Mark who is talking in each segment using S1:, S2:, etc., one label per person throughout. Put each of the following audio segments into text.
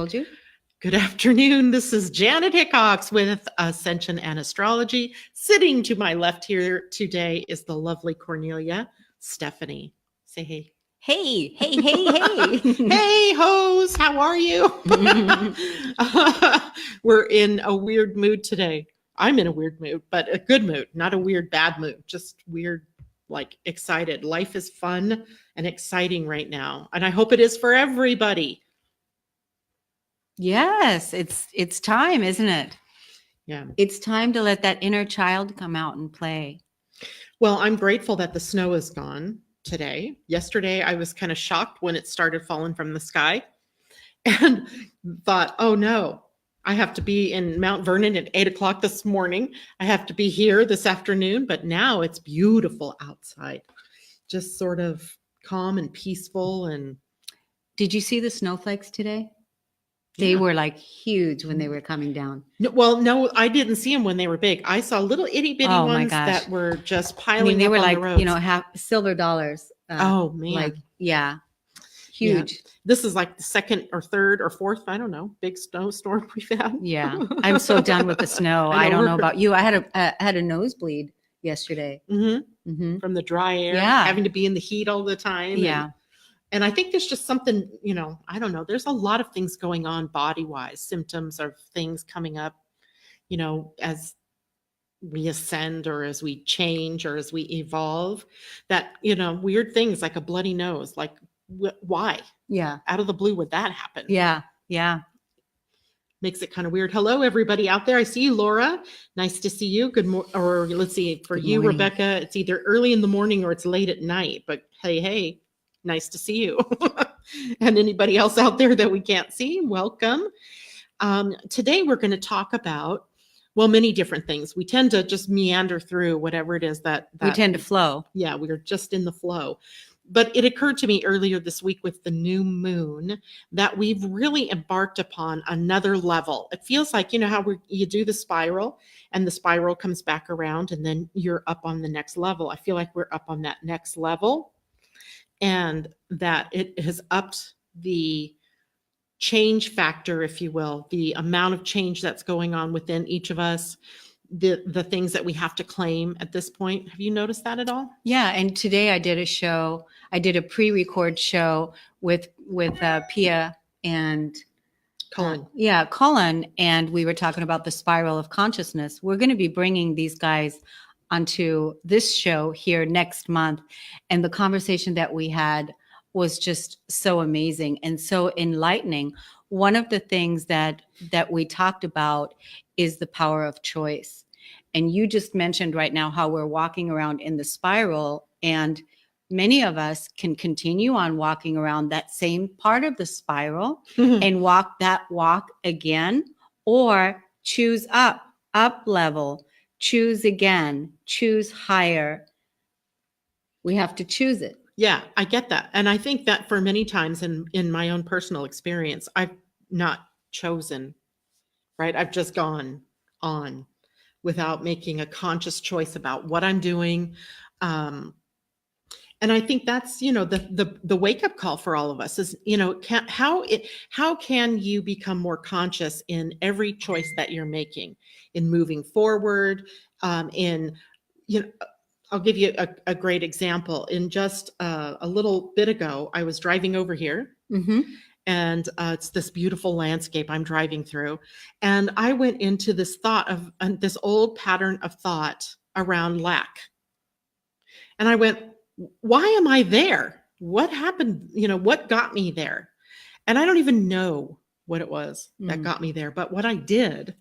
S1: Told you.
S2: Good afternoon. This is Janet Hickox with Ascension Astrology. Sitting to my left here today is the lovely Kornelia Stephanie. Say hey.
S1: Hey.
S2: Hey, hoes. How are you? We're in a weird mood today. I'm in a weird mood, but a good mood, not a weird, bad mood, just weird, like excited. Life is fun and exciting right now. And I hope it is for everybody.
S1: Yes, it's time, isn't it?
S2: Yeah.
S1: It's time to let that inner child come out and play.
S2: Well, I'm grateful that the snow is gone today. Yesterday, I was kind of shocked when it started falling from the sky and thought, oh no, I have to be in Mount Vernon at 8 o'clock this morning. I have to be here this afternoon, but now it's beautiful outside, just sort of calm and peaceful. And
S1: Did you see the snowflakes today? They were like huge when they were coming down.
S2: No, I didn't see them when they were big. I saw little itty bitty ones that were just piling
S1: they
S2: up
S1: were
S2: on
S1: like,
S2: the roads.
S1: half silver dollars.
S2: Oh man.
S1: Like, yeah. Huge.
S2: Yeah. This is like the second or third or fourth, I don't know, big snowstorm we've had.
S1: Yeah. I'm so done with the snow. I don't know about you. I had a nosebleed yesterday.
S2: From the dry air, having to be in the heat all the time.
S1: Yeah.
S2: And I think there's just something, I don't know. There's a lot of things going on body-wise, symptoms of things coming up, as we ascend or as we change or as we evolve, that, weird things like a bloody nose, like why?
S1: Yeah.
S2: Out of the blue would that happen?
S1: Yeah. Yeah.
S2: Makes it kind of weird. Hello, everybody out there. I see you, Laura. Nice to see you. Good morning. Or let's see, for you, Rebecca, it's either early in the morning or it's late at night. But hey, nice to see you. And anybody else out there that we can't see, welcome. Today we're going to talk about, many different things. We tend to just meander through whatever it is that
S1: we tend to flow.
S2: Yeah, we're just in the flow. But it occurred to me earlier this week with the new moon that we've really embarked upon another level. It feels like, how you do the spiral and the spiral comes back around and then you're up on the next level. I feel like we're up on that next level and that it has upped the change factor, if you will, the amount of change that's going on within each of us. The things that we have to claim at this point. Have you noticed that at all?
S1: Yeah. And today I did a pre-record show with Pia and
S2: Colin.
S1: Colin. And we were talking about the spiral of consciousness. We're going to be bringing these guys onto this show here next month. And the conversation that we had was just so amazing and so enlightening. One of the things that we talked about is the power of choice. And you just mentioned right now how we're walking around in the spiral, and many of us can continue on walking around that same part of the spiral and walk again, or choose up level, choose again, choose higher. We have to choose it.
S2: Yeah, I get that. And I think that for many times in my own personal experience, I've not chosen, right? I've just gone on without making a conscious choice about what I'm doing. And I think that's, the wake-up call for all of us is, how can you become more conscious in every choice that you're making, in moving forward, I'll give you a great example. In just a little bit ago, I was driving over here. And it's this beautiful landscape I'm driving through. And I went into this thought of this old pattern of thought around lack. And I went, why am I there? What happened? What got me there? And I don't even know what it was that got me there. But what I did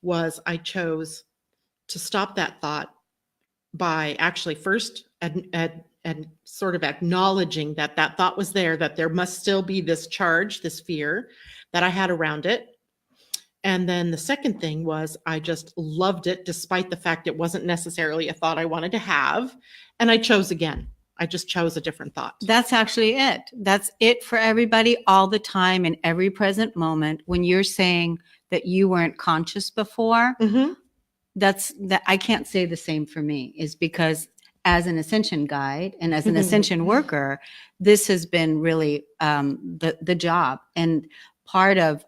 S2: was I chose to stop that thought by actually first and sort of acknowledging that thought was there, that there must still be this charge, this fear that I had around it. And then the second thing was I just loved it, despite the fact it wasn't necessarily a thought I wanted to have. And I chose again. I just chose a different thought.
S1: That's actually it. That's it for everybody all the time in every present moment. When you're saying that you weren't conscious before, that's that I can't say the same for me, is because as an ascension guide and as an ascension worker, this has been really the job. And part of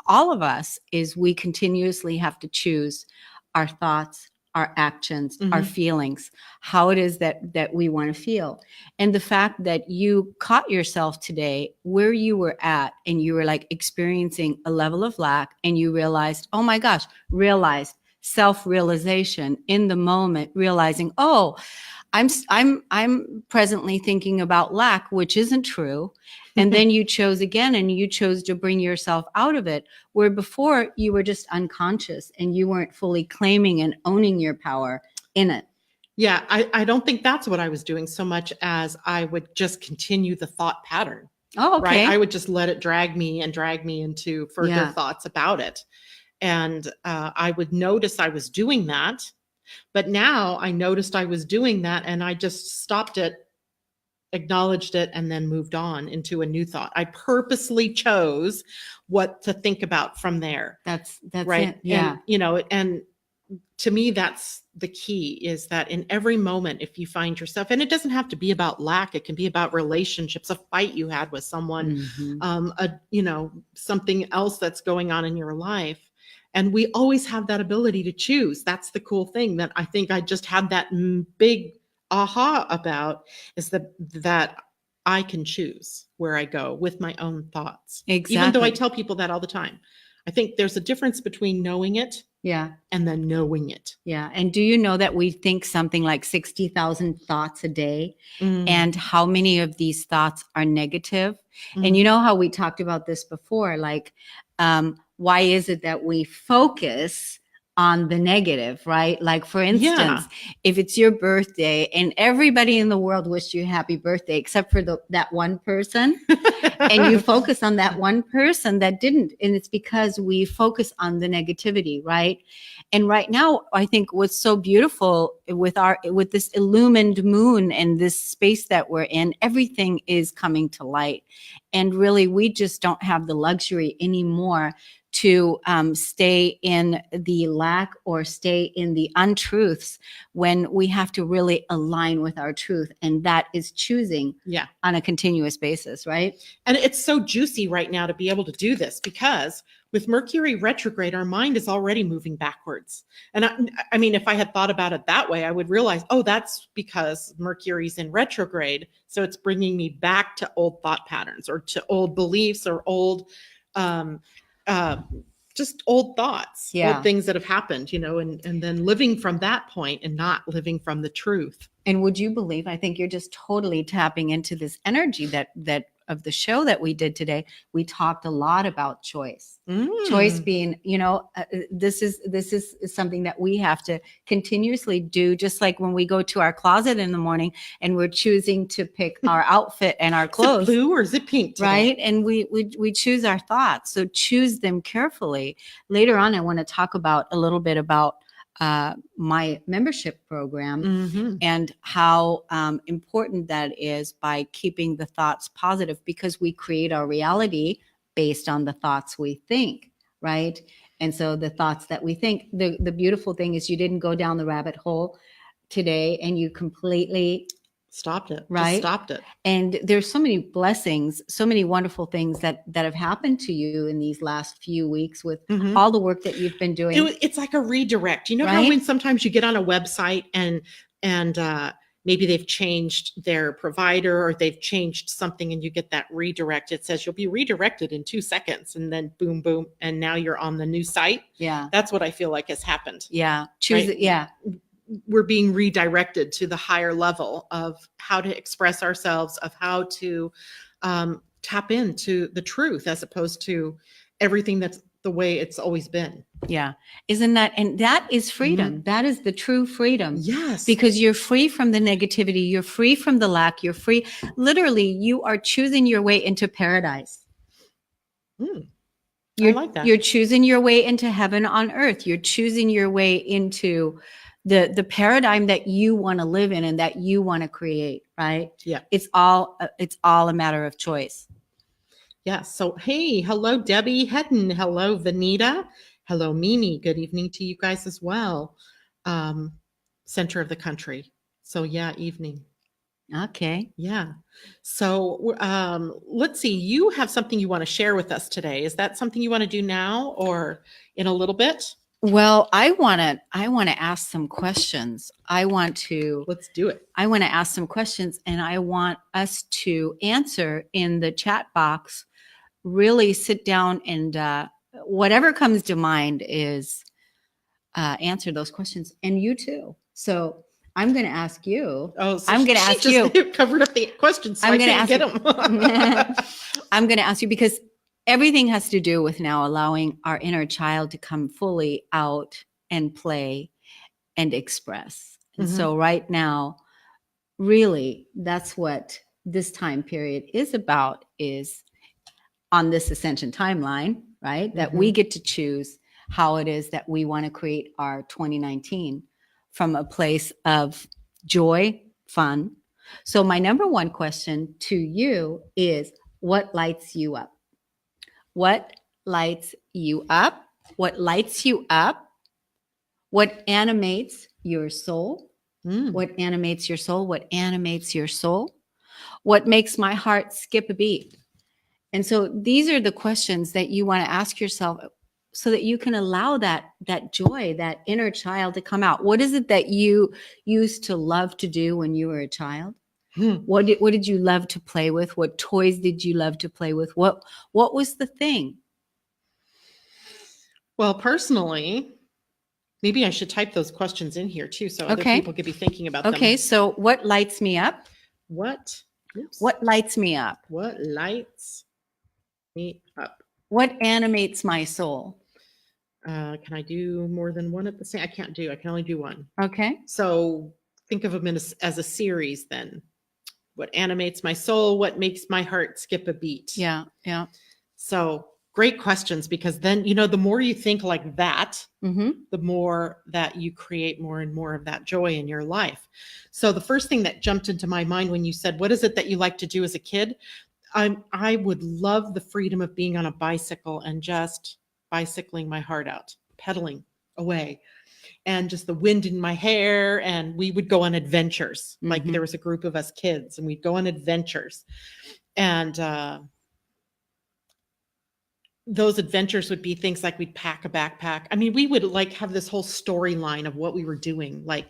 S1: all of us is we continuously have to choose our thoughts, our actions, our feelings, how it is that we want to feel. And the fact that you caught yourself today where you were at and you were like experiencing a level of lack, and you realized, oh my gosh, self-realization in the moment, realizing, oh, I'm presently thinking about lack, which isn't true. And then you chose again, and you chose to bring yourself out of it, where before you were just unconscious and you weren't fully claiming and owning your power in it.
S2: Yeah, I don't think that's what I was doing so much as I would just continue the thought pattern.
S1: Oh, okay.
S2: Right. I would just let it drag me into further thoughts about it. And I would notice I was doing that. But now I noticed I was doing that, and I just stopped it, acknowledged it, and then moved on into a new thought. I purposely chose what to think about from there.
S1: That's
S2: right.
S1: it. Yeah.
S2: And, and to me, that's the key, is that in every moment, if you find yourself, and it doesn't have to be about lack, it can be about relationships, a fight you had with someone, something else that's going on in your life. And we always have that ability to choose. That's the cool thing that I think I just had that big aha about, is that I can choose where I go with my own thoughts.
S1: Exactly.
S2: Even though I tell people that all the time. I think there's a difference between knowing it and then knowing it.
S1: Yeah. And do you know that we think something like 60,000 thoughts a day? And how many of these thoughts are negative? And you know how we talked about this before, like, why is it that we focus on the negative, right? Like, for instance, if it's your birthday and everybody in the world wished you a happy birthday, except for that one person, and you focus on that one person that didn't. And it's because we focus on the negativity, right? And right now, I think what's so beautiful with this illumined moon and this space that we're in, everything is coming to light. And really, we just don't have the luxury anymore to stay in the lack or stay in the untruths, when we have to really align with our truth. And that is choosing on a continuous basis, right?
S2: And it's so juicy right now to be able to do this, because with Mercury retrograde, our mind is already moving backwards. And I mean, if I had thought about it that way, I would realize, oh, that's because Mercury's in retrograde. So it's bringing me back to old thought patterns, or to old beliefs, or old, just old thoughts, old things that have happened, and then living from that point and not living from the truth.
S1: And would you believe, I think you're just totally tapping into this energy that of the show that we did today. We talked a lot about choice. Choice being, this is something that we have to continuously do, just like when we go to our closet in the morning and we're choosing to pick our outfit and our clothes.
S2: Is it blue or is it pink today?
S1: Right? And we choose our thoughts. So choose them carefully. Later on, I want to talk a little bit about my membership program and how important that is, by keeping the thoughts positive, because we create our reality based on the thoughts we think, right? And so the thoughts that we think, the beautiful thing is you didn't go down the rabbit hole today and you completely
S2: stopped it.
S1: Right.
S2: Just stopped it.
S1: And there's so many blessings, so many wonderful things that have happened to you in these last few weeks with all the work that you've been doing.
S2: It's like a redirect. You know how when sometimes you get on a website and maybe they've changed their provider, or they've changed something, and you get that redirect. It says you'll be redirected in 2 seconds, and then boom, boom, and now you're on the new site.
S1: Yeah.
S2: That's what I feel like has happened.
S1: Yeah. Choose it. Yeah.
S2: We're being redirected to the higher level of how to express ourselves, of how to tap into the truth, as opposed to everything that's the way it's always been.
S1: Yeah. Isn't that, and that is freedom. That is the true freedom.
S2: Yes.
S1: Because you're free from the negativity. You're free from the lack. You're free. Literally, you are choosing your way into paradise.
S2: I like that.
S1: You're choosing your way into heaven on earth. You're choosing your way into the paradigm that you want to live in and that you want to create, right?
S2: Yeah.
S1: It's all a matter of choice.
S2: Yes. So, hey, hello, Debbie Hedden. Hello, Vanita. Hello, Mimi. Good evening to you guys as well. Center of the country. So yeah, evening.
S1: Okay.
S2: Yeah. So let's see. You have something you want to share with us today. Is that something you want to do now or in a little bit?
S1: Well, I want to ask some questions.
S2: Let's do it.
S1: I want to ask some questions, and I want us to answer in the chat box. Really sit down and whatever comes to mind is answer those questions, and you too. So I'm going to ask you.
S2: Oh, so
S1: I'm going to
S2: she
S1: ask
S2: just
S1: you.
S2: covered up the questions, so
S1: I'm
S2: I
S1: going to
S2: couldn't
S1: ask
S2: get
S1: you.
S2: them.
S1: I'm going to ask you because everything has to do with now allowing our inner child to come fully out and play and express. And
S2: Mhm.
S1: so right now, really, that's what this time period is about, is on this ascension timeline, right? That we get to choose how it is that we want to create our 2019 from a place of joy, fun. So my number one question to you is, what lights you up? What lights you up? What lights you up? What animates your soul? What animates your soul? What animates your soul? What makes my heart skip a beat? And so these are the questions that you want to ask yourself so that you can allow that joy, that inner child to come out. What is it that you used to love to do when you were a child? What did you love to play with? What toys did you love to play with? What was the thing?
S2: Well, personally, maybe I should type those questions in here too, so other
S1: Okay.
S2: people could be thinking about
S1: Okay,
S2: them.
S1: so what lights me up?
S2: What? Oops.
S1: What lights me up?
S2: What lights me up?
S1: What animates my soul?
S2: Can I do more than one at the same? I can't do. I can only do one.
S1: Okay.
S2: So think of them as a series then. What animates my soul? What makes my heart skip a beat?
S1: Yeah, yeah.
S2: So great questions, because then, the more you think like that, the more that you create more and more of that joy in your life. So the first thing that jumped into my mind when you said, what is it that you like to do as a kid? I would love the freedom of being on a bicycle and just bicycling my heart out, pedaling away, and just the wind in my hair. And we would go on adventures. Like there was a group of us kids and we'd go on adventures. And those adventures would be things like we'd pack a backpack. I mean, we would like have this whole storyline of what we were doing. Like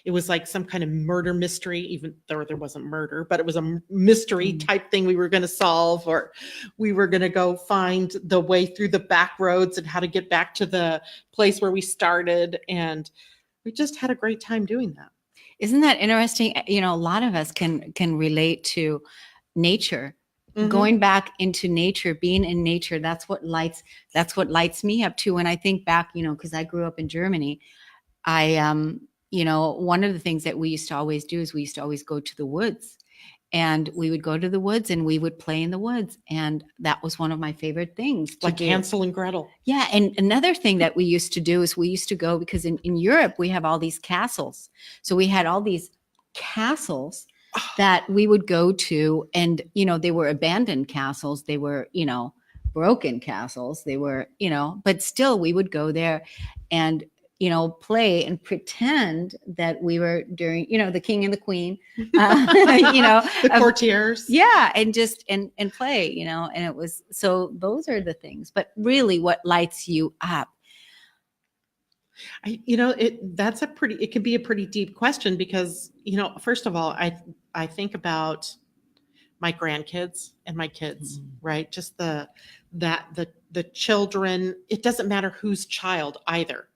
S2: it was like some kind of murder mystery, even though there wasn't murder, but it was a mystery type thing we were going to solve, or we were going to go find the way through the back roads and how to get back to the place where we started. And we just had a great time doing that.
S1: Isn't that interesting? A lot of us can relate to nature. Going back into nature, being in nature, that's what lights me up too. When I think back, because I grew up in Germany, I one of the things that we used to always do is we used to always go to the woods, and we would go to the woods and we would play in the woods, and that was one of my favorite things to
S2: like
S1: do.
S2: Hansel and Gretel.
S1: Yeah, and another thing that we used to do is we used to go, because in Europe we have all these castles, so we had all these castles that we would go to, and they were abandoned castles, they were broken castles, they were but still we would go there and play and pretend that we were during the king and the queen,
S2: the courtiers.
S1: Yeah, and just and play, and it was, so those are the things. But really, what lights you up?
S2: It can be a pretty deep question, because first of all, I think about my grandkids and my kids, right? Just the children. It doesn't matter whose child either,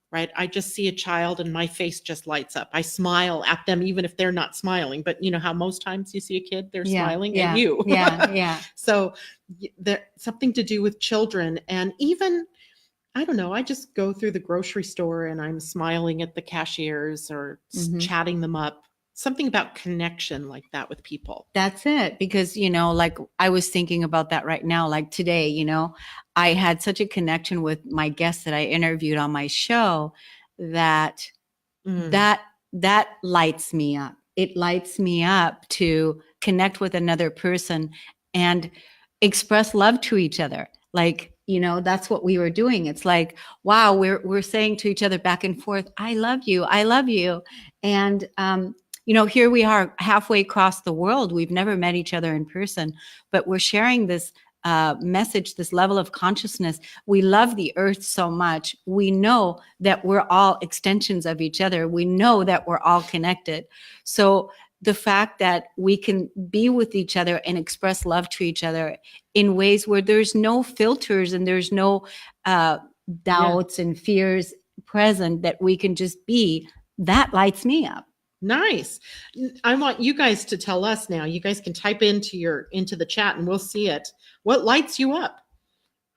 S2: right? I just see a child and my face just lights up. I smile at them even if they're not smiling, but you know how most times you see a kid, they're smiling at you.
S1: Yeah.
S2: So there's something to do with children. And even, I don't know, I just go through the grocery store and I'm smiling at the cashiers or chatting them up. Something about connection like that with people.
S1: That's it. Because, like I was thinking about that right now, like today, I had such a connection with my guests that I interviewed on my show that that lights me up. It lights me up to connect with another person and express love to each other. Like, that's what we were doing. It's like, wow, we're saying to each other back and forth, I love you. I love you. And, here we are halfway across the world. We've never met each other in person, but we're sharing this message, this level of consciousness. We love the earth so much. We know that we're all extensions of each other. We know that we're all connected. So the fact that we can be with each other and express love to each other in ways where there's no filters and there's no doubts and fears present, that we can just be, that lights me up.
S2: Nice. I want you guys to tell us now. You guys can type into the chat and we'll see it. What lights you up?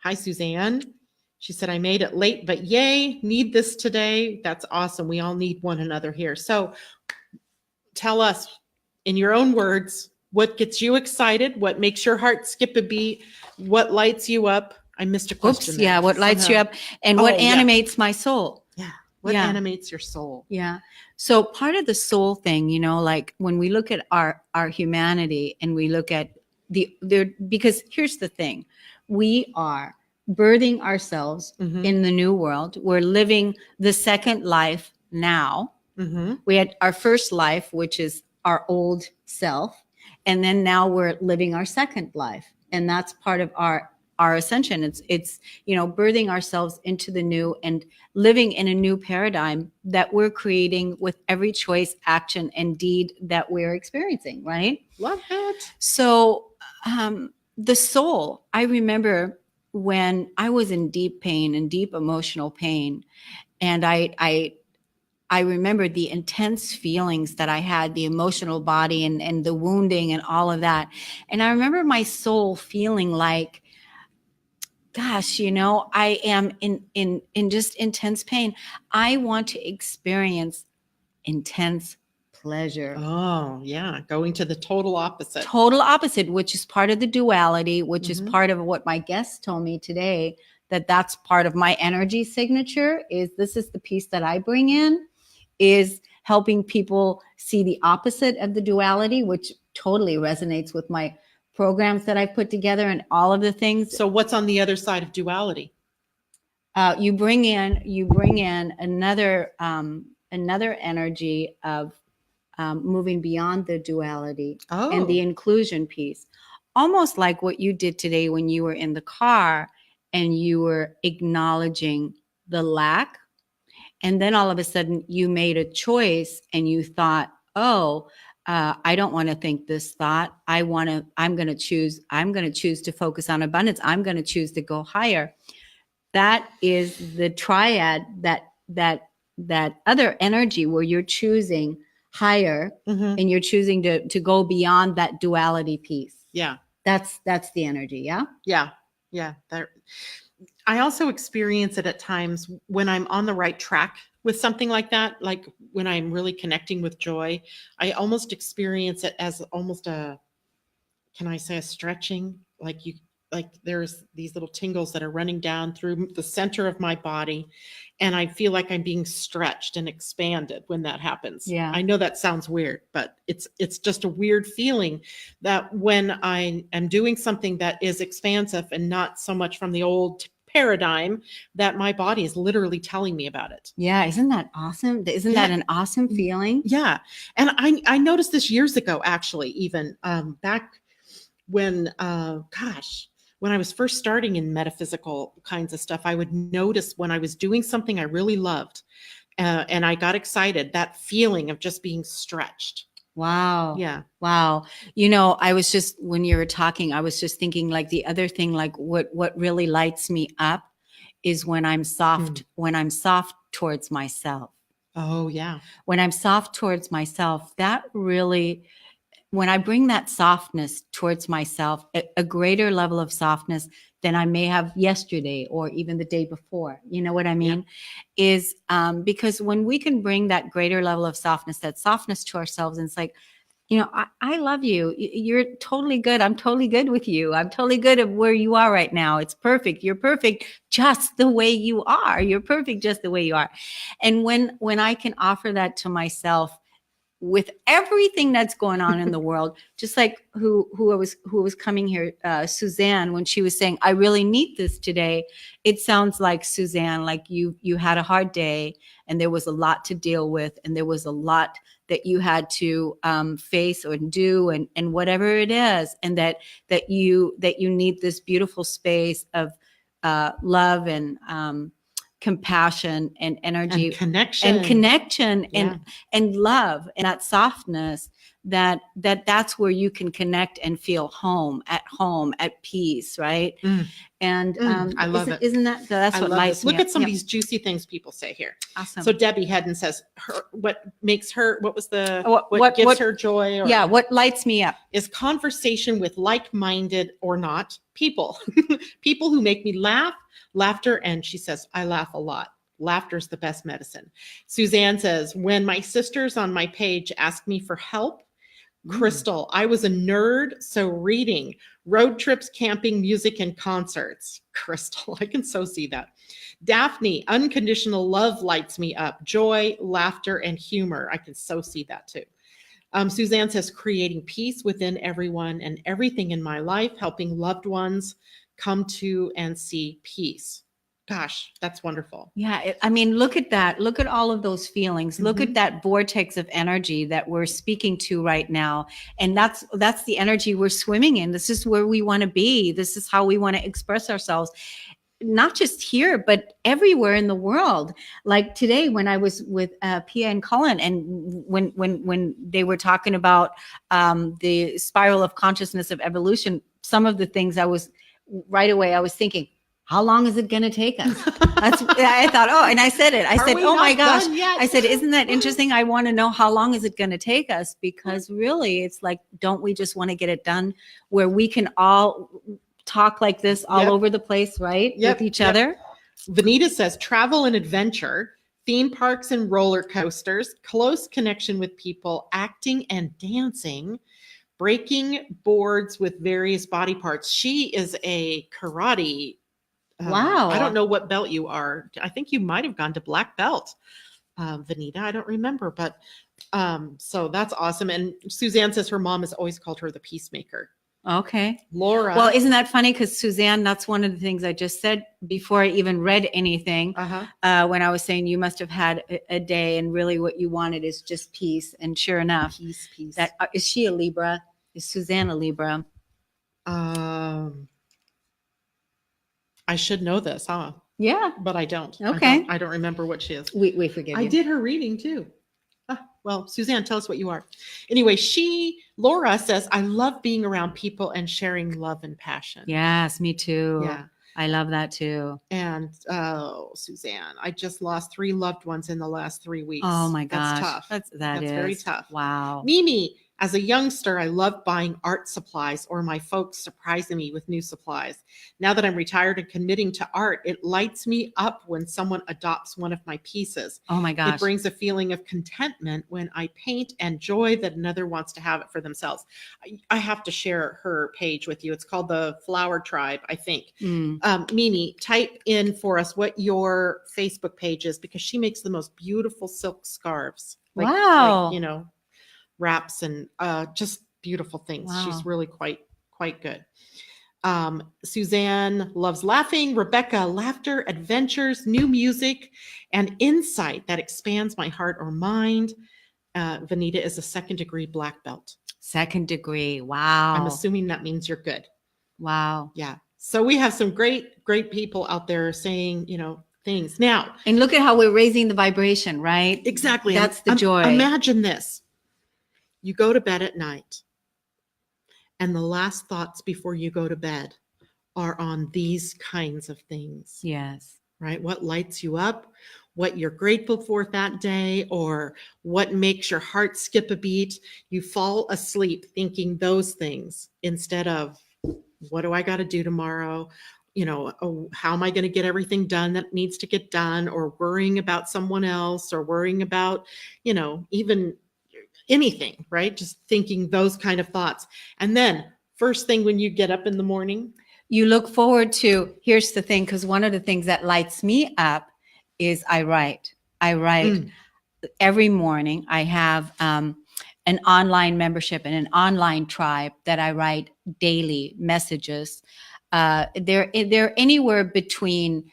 S2: Hi, Suzanne. She said, I made it late, but yay, need this today. That's awesome. We all need one another here. So tell us in your own words, what gets you excited? What makes your heart skip a beat? What lights you up? I missed a question.
S1: Oops, yeah. What lights you up and what animates my soul?
S2: Yeah. What animates your soul?
S1: Yeah. So part of the soul thing, like when we look at our humanity and we look at because here's the thing, we are birthing ourselves in the new world. We're living the second life now. We had our first life, which is our old self. And then now we're living our second life. And that's part of our ascension. It's birthing ourselves into the new and living in a new paradigm that we're creating with every choice, action, and deed that we're experiencing, right?
S2: Love it.
S1: So the soul, I remember when I was in deep pain and deep emotional pain, and I remember the intense feelings that I had, the emotional body and the wounding and all of that. And I remember my soul feeling like, gosh, I am in just intense pain. I want to experience intense pleasure.
S2: Oh, yeah. Going to the total opposite.
S1: Total opposite, which is part of the duality, which is part of what my guest told me today, that's part of my energy signature. This is the piece that I bring in, is helping people see the opposite of the duality, which totally resonates with my programs that I've put together and all of the things.
S2: So what's on the other side of duality?
S1: You bring in another energy of moving beyond the duality and the inclusion piece. Almost like what you did today when you were in the car and you were acknowledging the lack. And then all of a sudden you made a choice and you thought, I don't want to think this thought. I'm going to choose to focus on abundance. I'm going to choose to go higher. That is the triad, that other energy where you're choosing higher and you're choosing to go beyond that duality piece.
S2: Yeah.
S1: That's the energy. Yeah.
S2: Yeah. Yeah. I also experience it at times when I'm on the right track with something like that, like when I'm really connecting with joy. I almost experience it as almost a stretching, like there's these little tingles that are running down through the center of my body. And I feel like I'm being stretched and expanded when that happens.
S1: Yeah.
S2: I know that sounds weird, but it's just a weird feeling that when I am doing something that is expansive and not so much from the old paradigm, that my body is literally telling me about it.
S1: Yeah. Isn't that awesome? Isn't that an awesome feeling?
S2: Yeah. And I noticed this years ago, actually, even back when, when I was first starting in metaphysical kinds of stuff, I would notice when I was doing something I really loved and I got excited, that feeling of just being stretched.
S1: Wow.
S2: Yeah.
S1: Wow. I was just, when you were talking, I was just thinking like the other thing, like what really lights me up is when I'm soft, towards myself.
S2: Oh, yeah.
S1: When I'm soft towards myself, that really, when I bring that softness towards myself, a greater level of softness than I may have yesterday or even the day before, you know what I mean? Yeah. Is because when we can bring that greater level of softness, that softness to ourselves, and it's like, I love you. You're totally good. I'm totally good with you. I'm totally good at where you are right now. It's perfect. You're perfect just the way you are. You're perfect just the way you are. And when I can offer that to myself, with everything that's going on in the world, just like who was coming here, Suzanne, when she was saying, I really need this today. It sounds like, Suzanne, like you had a hard day and there was a lot to deal with and there was a lot that you had to face or do, and whatever it is, and that you need this beautiful space of love and compassion and energy
S2: And connection.
S1: Yeah. and love and that softness, that's where you can connect and feel home at peace, right? And
S2: I love it.
S1: Isn't that's
S2: I
S1: what
S2: love
S1: lights
S2: this. Look
S1: me
S2: at
S1: up.
S2: some of
S1: Yep.
S2: these juicy things people say here.
S1: Awesome.
S2: So Debbie Hedden says what makes her, what was the,
S1: What
S2: gives her joy? Or,
S1: yeah, what lights me up
S2: is conversation with like-minded or not people. People who make me laugh, laughter. And she says, I laugh a lot. Laughter is the best medicine. Suzanne says, when my sisters on my page ask me for help, Crystal, I was a nerd, so reading, road trips, camping, music, and concerts. Crystal, I can so see that. Daphne, unconditional love lights me up. Joy, laughter, and humor. I can so see that too. Suzanne says, creating peace within everyone and everything in my life, helping loved ones come to and see peace. Gosh, that's wonderful.
S1: Yeah, I mean, look at that. Look at all of those feelings. Look at that vortex of energy that we're speaking to right now. And that's the energy we're swimming in. This is where we want to be. This is how we want to express ourselves. Not just here, but everywhere in the world. Like today, when I was with Pia and Colin, and when they were talking about the spiral of consciousness of evolution, some of the things I was thinking, how long is it going to take us? I thought, oh, and I said it. I said, oh my gosh. I said, isn't that interesting? I want to know how long is it going to take us? Because really, it's like, don't we just want to get it done where we can all talk like this all over the place, right? With each other.
S2: Vanita says travel and adventure, theme parks and roller coasters, close connection with people, acting and dancing, breaking boards with various body parts. She is a karate.
S1: Wow.
S2: I don't know what belt you are. I think you might have gone to black belt, Vanita. I don't remember, but so that's awesome. And Suzanne says her mom has always called her the peacemaker.
S1: Okay.
S2: Laura.
S1: Well, isn't that funny? Because Suzanne, that's one of the things I just said before I even read anything. When I was saying you must have had a day and really what you wanted is just peace. And sure enough, peace. That is she a Libra? Is Suzanne a Libra?
S2: I should know this, huh?
S1: Yeah.
S2: But I don't.
S1: Okay.
S2: I don't remember what she is.
S1: We forgive you.
S2: I did her reading too. Well, Suzanne, tell us what you are. Anyway, Laura says, I love being around people and sharing love and passion.
S1: Yes, me too.
S2: Yeah.
S1: I love that too.
S2: And Suzanne, I just lost 3 loved ones in the last 3 weeks.
S1: Oh my gosh.
S2: That's tough.
S1: That's
S2: very tough.
S1: Wow.
S2: Mimi, as a youngster, I loved buying art supplies or my folks surprising me with new supplies. Now that I'm retired and committing to art, it lights me up when someone adopts one of my pieces.
S1: Oh my gosh.
S2: It brings a feeling of contentment when I paint and joy that another wants to have it for themselves. I have to share her page with you. It's called the Flower Tribe, I think. Mimi, type in for us what your Facebook page is because she makes the most beautiful silk scarves.
S1: Wow.
S2: Like, wraps and just beautiful things.
S1: Wow.
S2: She's really quite good. Suzanne loves laughing. Rebecca, laughter, adventures, new music, and insight that expands my heart or mind. Vanita is a 2nd degree black belt.
S1: 2nd degree. Wow.
S2: I'm assuming that means you're good.
S1: Wow.
S2: Yeah. So we have some great people out there saying, things now.
S1: And look at how we're raising the vibration, right?
S2: Exactly.
S1: That's the joy.
S2: Imagine this. You go to bed at night, and the last thoughts before you go to bed are on these kinds of things.
S1: Yes.
S2: Right? What lights you up, what you're grateful for that day, or what makes your heart skip a beat. You fall asleep thinking those things instead of, what do I got to do tomorrow? How am I going to get everything done that needs to get done, or worrying about someone else, or worrying about, even anything, right? Just thinking those kind of thoughts. And then first thing when you get up in the morning,
S1: you look forward to, here's the thing, because one of the things that lights me up is I write every morning. I have an online membership and an online tribe that I write daily messages. They're anywhere between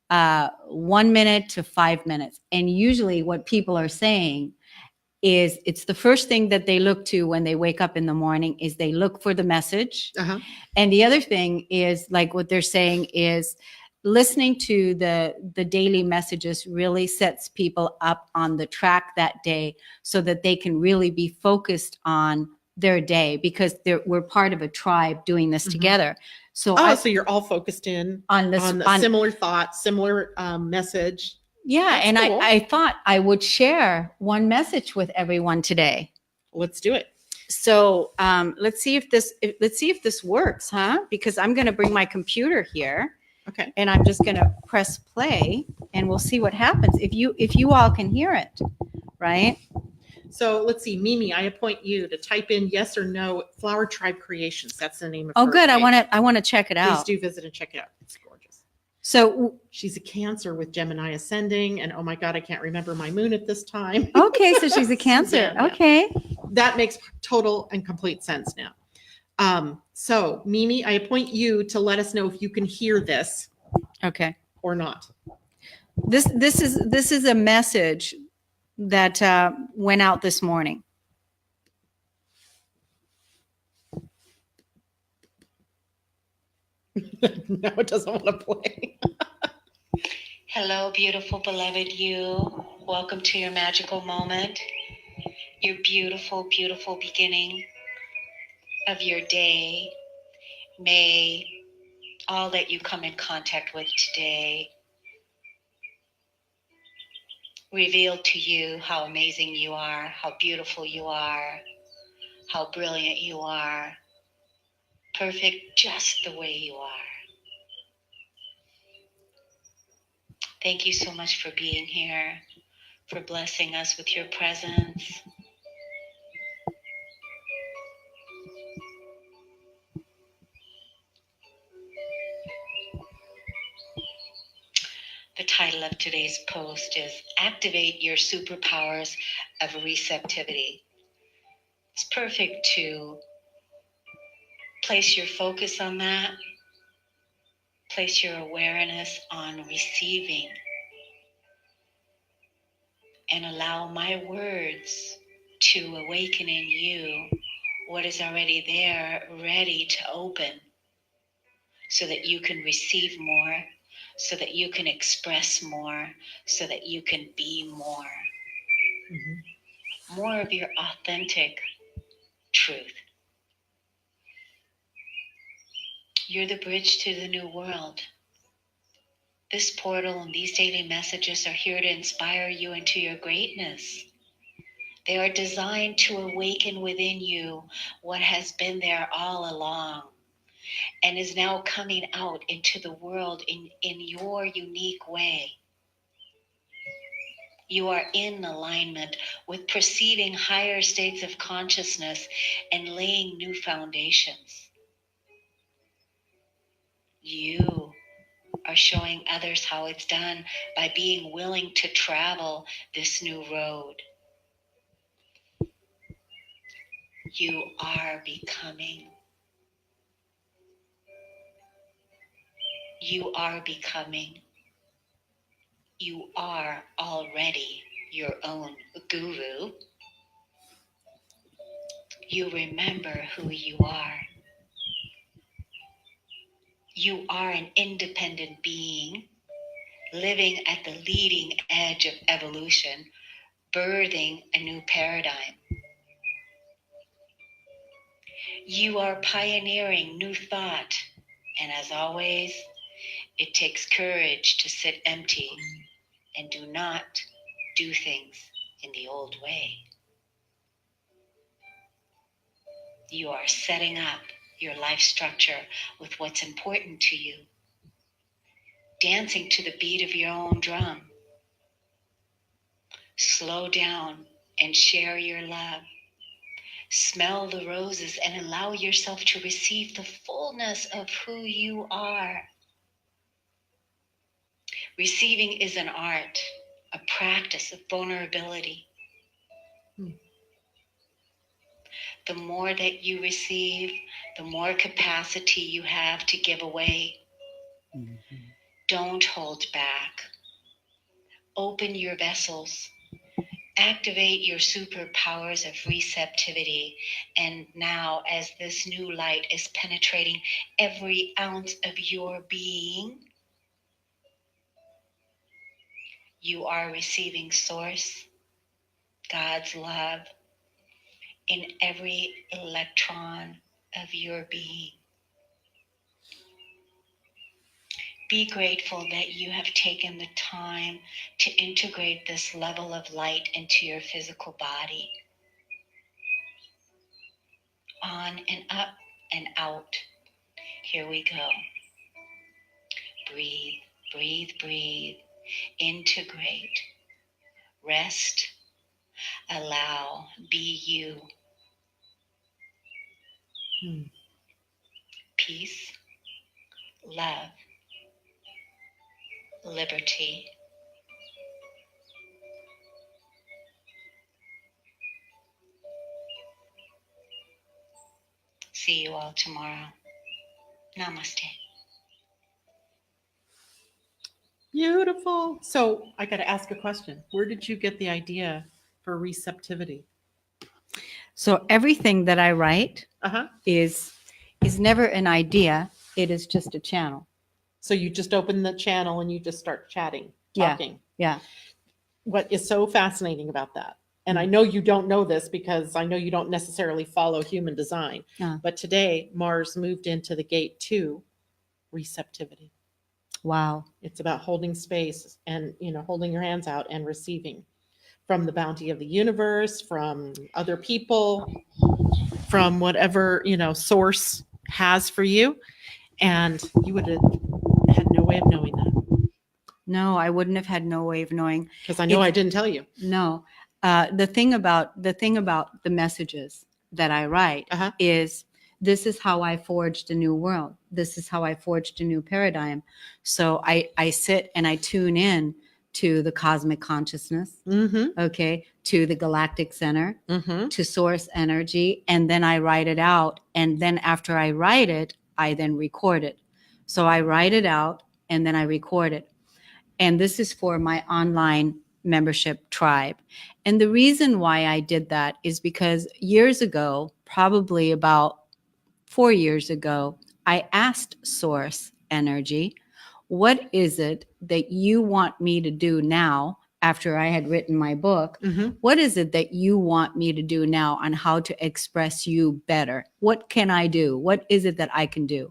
S1: 1 minute to 5 minutes. And usually what people are saying is it's the first thing that they look to when they wake up in the morning is they look for the message. And the other thing is, like what they're saying is, listening to the daily messages really sets people up on the track that day so that they can really be focused on their day, because we're part of a tribe doing this together. So
S2: so you're all focused in on similar thoughts, similar message.
S1: Yeah.
S2: That's
S1: and
S2: cool.
S1: I thought I would share one message with everyone today.
S2: Let's do it.
S1: So let's see if this works, huh? Because I'm going to bring my computer here.
S2: Okay.
S1: And I'm just going to press play, and we'll see what happens if you all can hear it, right?
S2: So let's see, Mimi, I appoint you to type in yes or no, Flower Tribe Creations. That's the name of
S1: Oh,
S2: her
S1: good.
S2: page.
S1: I want to check it out.
S2: Please do visit and check it out. It's gorgeous.
S1: So
S2: she's a Cancer with Gemini ascending, and oh my God, I can't remember my moon at this time.
S1: Okay, so she's a Cancer.
S2: Suzanne, yeah.
S1: Okay.
S2: That makes total and complete sense now. So Mimi, I appoint you to let us know if you can hear this.
S1: Okay.
S2: Or not.
S1: This is a message that went out this morning.
S2: No, it doesn't want to play.
S3: Hello, beautiful, beloved you. Welcome to your magical moment, your beautiful, beautiful beginning of your day. May all that you come in contact with today reveal to you how amazing you are, how beautiful you are, how brilliant you are, perfect just the way you are. Thank you so much for being here, for blessing us with your presence. The title of today's post is Activate Your Superpowers of Receptivity. It's perfect to place your focus on that, place your awareness on receiving, and allow my words to awaken in you what is already there, ready to open, so that you can receive more, so that you can express more, so that you can be more. Mm-hmm. More of your authentic truth. You're the bridge to the new world. This portal and these daily messages are here to inspire you into your greatness. They are designed to awaken within you what has been there all along and is now coming out into the world in your unique way. You are in alignment with perceiving higher states of consciousness and laying new foundations. You are showing others how it's done by being willing to travel this new road. You are becoming. You are becoming. You are already your own guru. You remember who you are. You are an independent being, living at the leading edge of evolution, birthing a new paradigm. You are pioneering new thought, and as always, it takes courage to sit empty and do not do things in the old way. You are setting up your life structure with what's important to you, dancing to the beat of your own drum. Slow down and share your love. Smell the roses and allow yourself to receive the fullness of who you are. Receiving is an art, a practice of vulnerability. The more that you receive, the more capacity you have to give away. Mm-hmm. Don't hold back. Open your vessels. Activate your superpowers of receptivity. And now, as this new light is penetrating every ounce of your being, you are receiving Source, God's love, in every electron of your being. Be grateful that you have taken the time to integrate this level of light into your physical body. On and up and out. Here we go. Breathe, breathe, breathe. Integrate. Rest. Allow. Be you. Peace. Love. Liberty. See you all tomorrow. Namaste.
S2: Beautiful. So I got to ask a question. Where did you get the idea for receptivity?
S1: So everything that I write
S2: Uh-huh.
S1: is never an idea. It is just a channel.
S2: So you just open the channel and you just start chatting,
S1: Yeah.
S2: talking.
S1: Yeah.
S2: What is so fascinating about that? And I know you don't know this because I know you don't necessarily follow human design. But today Mars moved into the gate 2, receptivity.
S1: Wow.
S2: It's about holding space and, holding your hands out and receiving from the bounty of the universe, from other people, from whatever, source has for you. And you would have had no way of knowing that.
S1: No, I wouldn't have had no way of knowing.
S2: Because I know I didn't tell you.
S1: No. The thing about the messages that I write is, this is how I forged a new world. This is how I forged a new paradigm. So I sit and I tune in to the cosmic consciousness, okay, to the galactic center, to source energy, and then I write it out. And then after I write it, I then record it. So I write it out and then I record it. And this is for my online membership tribe. And the reason why I did that is because years ago, probably about 4 years ago, I asked Source Energy, what is it that you want me to do now after I had written my book? What is it that you want me to do now on how to express you better? What can I do? What is it that I can do?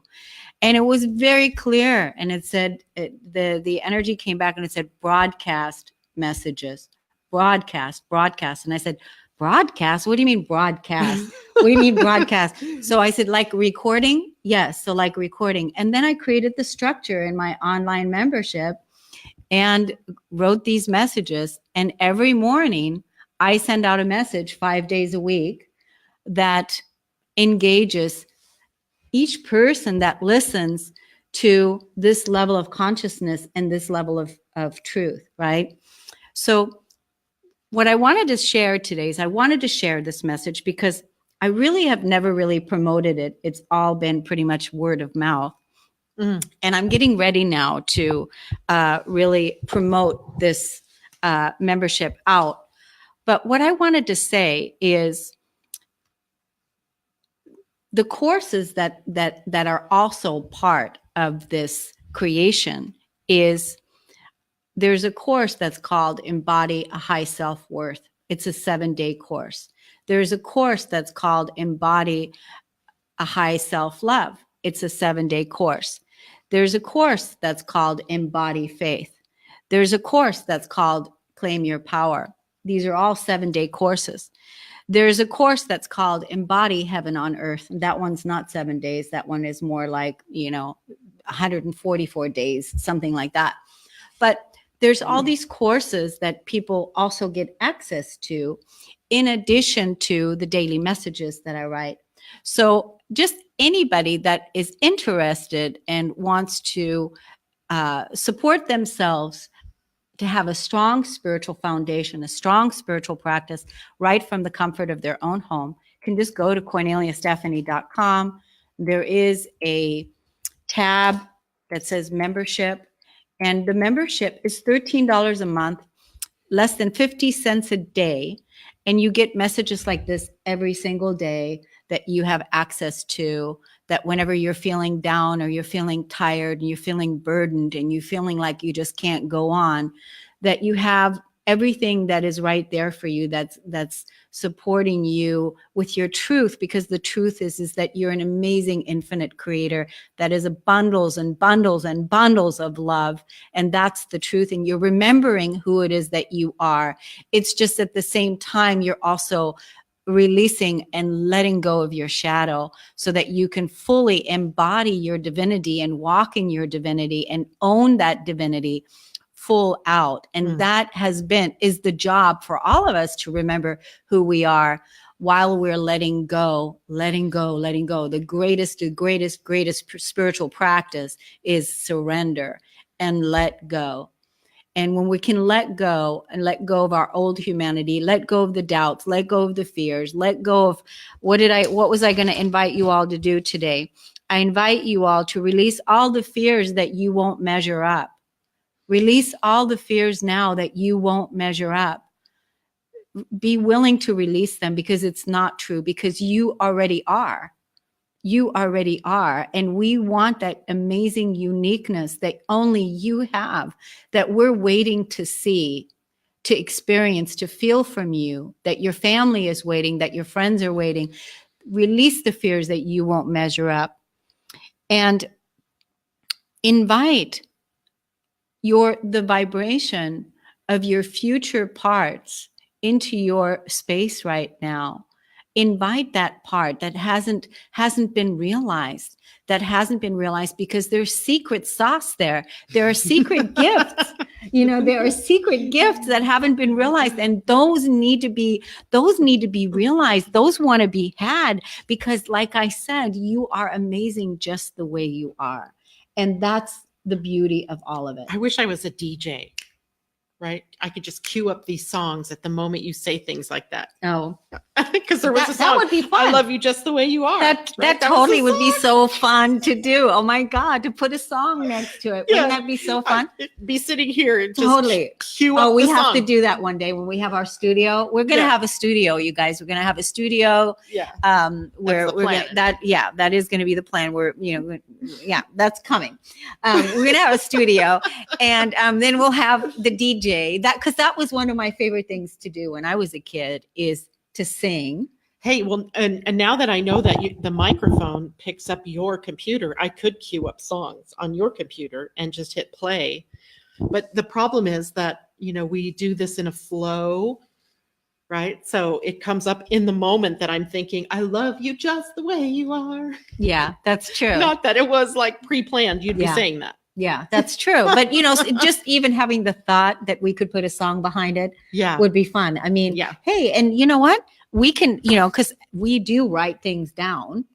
S1: And it was very clear. And it said, the energy came back and it said, broadcast messages, broadcast. And I said, broadcast? What do you mean broadcast? What do you mean broadcast? So I said, like recording? Yes. So like recording. And then I created the structure in my online membership and wrote these messages. And every morning I send out a message 5 days a week that engages each person that listens to this level of consciousness and this level of truth, right? So what I wanted to share today is I wanted to share this message because I really have never really promoted it. It's all been pretty much word of mouth. And I'm getting ready now to really promote this membership out. But what I wanted to say is, the courses that are also part of this creation is, there's a course that's called Embody a High Self-Worth. It's a 7-day course. There's a course that's called Embody a High Self-Love. It's a 7-day course. There's a course that's called Embody Faith. There's a course that's called Claim Your Power. These are all 7-day courses. There's a course that's called Embody Heaven on Earth. That one's not 7 days. That one is more like, 144 days, something like that. But there's all these courses that people also get access to in addition to the daily messages that I write. So just anybody that is interested and wants to support themselves to have a strong spiritual foundation, a strong spiritual practice right from the comfort of their own home, can just go to KorneliaStephanie.com. There is a tab that says membership, and the membership is $13 a month. less than 50 cents a day, and you get messages like this every single day that you have access to, that whenever you're feeling down or you're feeling tired and you're feeling burdened and you're feeling like you just can't go on, that you have everything that is right there for you, that's supporting you with your truth, because the truth is that you're an amazing infinite creator that is a bundles and bundles and bundles of love, and that's the truth, and you're remembering who it is that you are. It's just at the same time you're also releasing and letting go of your shadow so that you can fully embody your divinity and walk in your divinity and own that divinity full out. And that is the job for all of us, to remember who we are while we're letting go. The greatest spiritual practice is surrender and let go. And when we can let go and let go of our old humanity, let go of the doubts, let go of the fears, let go of what was I going to invite you all to do today? I invite you all to release all the fears that you won't measure up. Release all the fears now that you won't measure up. Be willing to release them, because it's not true, because you already are. You already are. And we want that amazing uniqueness that only you have, that we're waiting to see, to experience, to feel from you, that your family is waiting, that your friends are waiting. Release the fears that you won't measure up, and invite the vibration of your future parts into your space right now. Invite that part that hasn't been realized, because there's secret sauce there. There are secret gifts. There are secret gifts that haven't been realized, and those need to be realized. Those want to be had, because like I said, you are amazing just the way you are. And that's the beauty of all of it.
S2: I wish I was a DJ, right? I could just cue up these songs at the moment you say things like that.
S1: Oh,
S2: because there was a song.
S1: That would be fun.
S2: I love you just the way you are.
S1: That totally would be so fun to do. Oh my God, to put a song next to it. Wouldn't that be so fun?
S2: I'd be sitting here and just
S1: totally
S2: cue up
S1: we
S2: the
S1: have
S2: song.
S1: to do that one day when we have our studio. We're going to have a studio, you guys. We're going to have a studio.
S2: Yeah.
S1: Where
S2: That's the
S1: we're
S2: plan.
S1: that is going to be the plan. That's coming. We're going to have a studio, and then we'll have the DJ. Because that was one of my favorite things to do when I was a kid, is to sing.
S2: Hey, well, and now that I know that the microphone picks up your computer, I could queue up songs on your computer and just hit play. But the problem is that, we do this in a flow, right? So it comes up in the moment that I'm thinking, I love you just the way you are.
S1: Yeah, that's true.
S2: Not that it was like pre-planned. You'd be saying that.
S1: Yeah, that's true. But, just even having the thought that we could put a song behind it would be fun. I mean, hey, and you know what? We can, because we do write things down.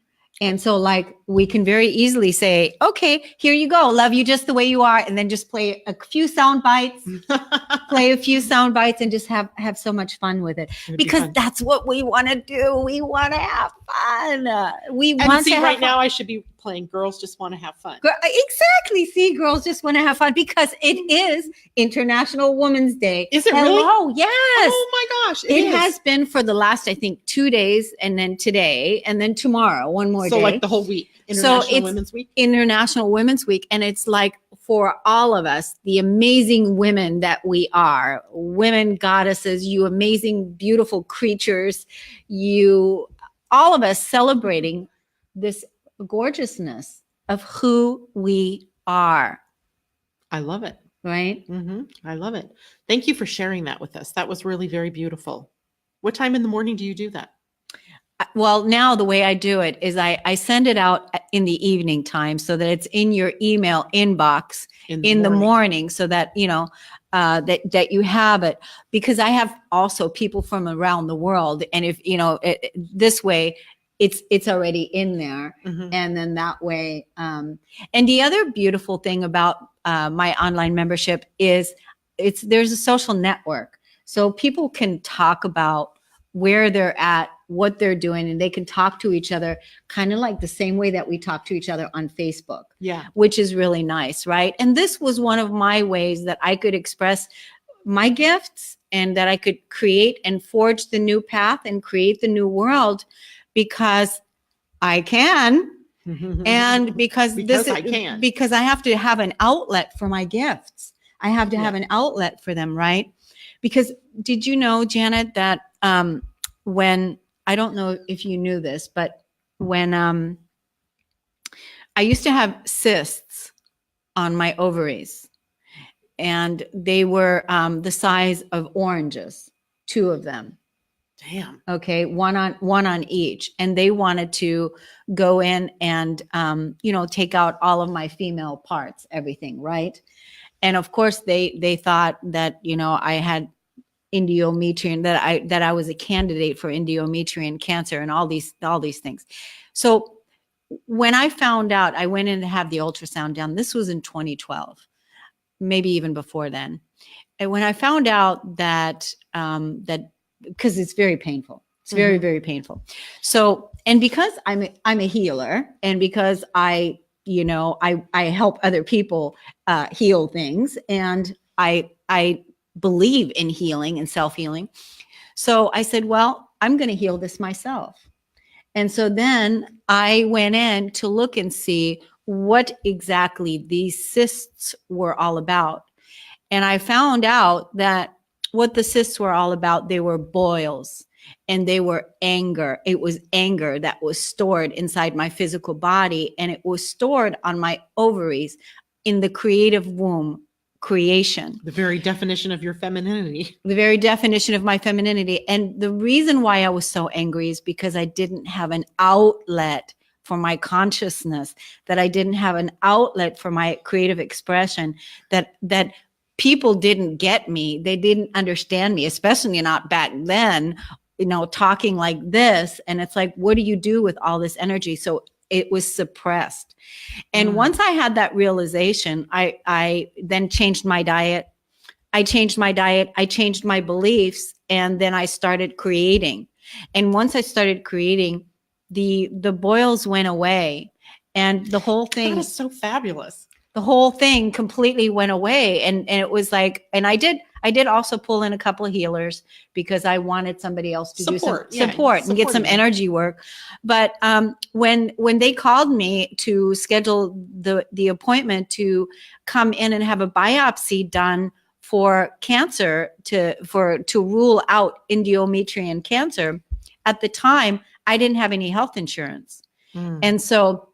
S1: And so we can very easily say, okay, here you go. Love you just the way you are. And then just play a few sound bites, and just have so much fun with it, because that's what we want to do. We want to have fun.
S2: Right now I should be playing Girls Just Want to Have Fun.
S1: Exactly. See, Girls Just Want to Have Fun, because it is International Women's Day.
S2: Is it
S1: really?
S2: Really?
S1: Yes.
S2: Oh my gosh.
S1: It has been for the last, I think, 2 days, and then today, and then tomorrow, one more day.
S2: So like the whole week. International Women's Week.
S1: International Women's Week. And it's like, for all of us, the amazing women that we are, women goddesses, you amazing, beautiful creatures, all of us celebrating this gorgeousness of who we are.
S2: I love it.
S1: Right?
S2: Mm-hmm. I love it. Thank you for sharing that with us. That was really very beautiful. What time in the morning do you do that?
S1: Well, now the way I do it is I send it out in the evening time, so that it's in your email inbox in the morning, so that, that you have it, because I have also people from around the world. And if, this way it's already in there. Mm-hmm. And then that way. And the other beautiful thing about my online membership is there's a social network. So people can talk about where they're at, what they're doing, and they can talk to each other kind of like the same way that we talk to each other on Facebook. Yeah. Which is really nice, right? And this was one of my ways that I could express my gifts and that I could create and forge the new path and create the new world because I can. And because
S2: I can.
S1: because I have to have an outlet for my gifts. I have to have an outlet for them, right? Because did you know, Janet, that when, I don't know if you knew this, but when I used to have cysts on my ovaries, and they were the size of oranges, 2 of them.
S2: Damn.
S1: Okay, one on each, and they wanted to go in and take out all of my female parts, everything, right? And of course, they thought that I had endometrium, that I was a candidate for endometrium cancer, and all these things. So when I found out, I went in to have the ultrasound done. This was in 2012, maybe even before then. And when I found out that because it's very painful. It's very, very painful. So, and because I'm a healer, and because I help other people heal things, and I believe in healing and self-healing. So I said, well, I'm going to heal this myself. And so then I went in to look and see what exactly these cysts were all about. And I found out that what the cysts were all about, they were boils, and they were anger. It was anger that was stored inside my physical body, and it was stored on my ovaries in the creative womb creation.
S2: The very definition of your femininity.
S1: The very definition of my femininity. And the reason why I was so angry is because I didn't have an outlet for my consciousness, that I didn't have an outlet for my creative expression, that people didn't get me. They didn't understand me, especially not back then, talking like this. And it's like, what do you do with all this energy? So it was suppressed. And once I had that realization, I then changed my diet. I changed my beliefs, and then I started creating. And once I started creating, the boils went away, and the whole thing.
S2: That is so fabulous.
S1: The whole thing completely went away. And it was like, and I did also pull in a couple of healers because I wanted somebody else to do some support and get some energy work. But when they called me to schedule the appointment to come in and have a biopsy done for cancer, to rule out endometrium cancer, at the time, I didn't have any health insurance. And so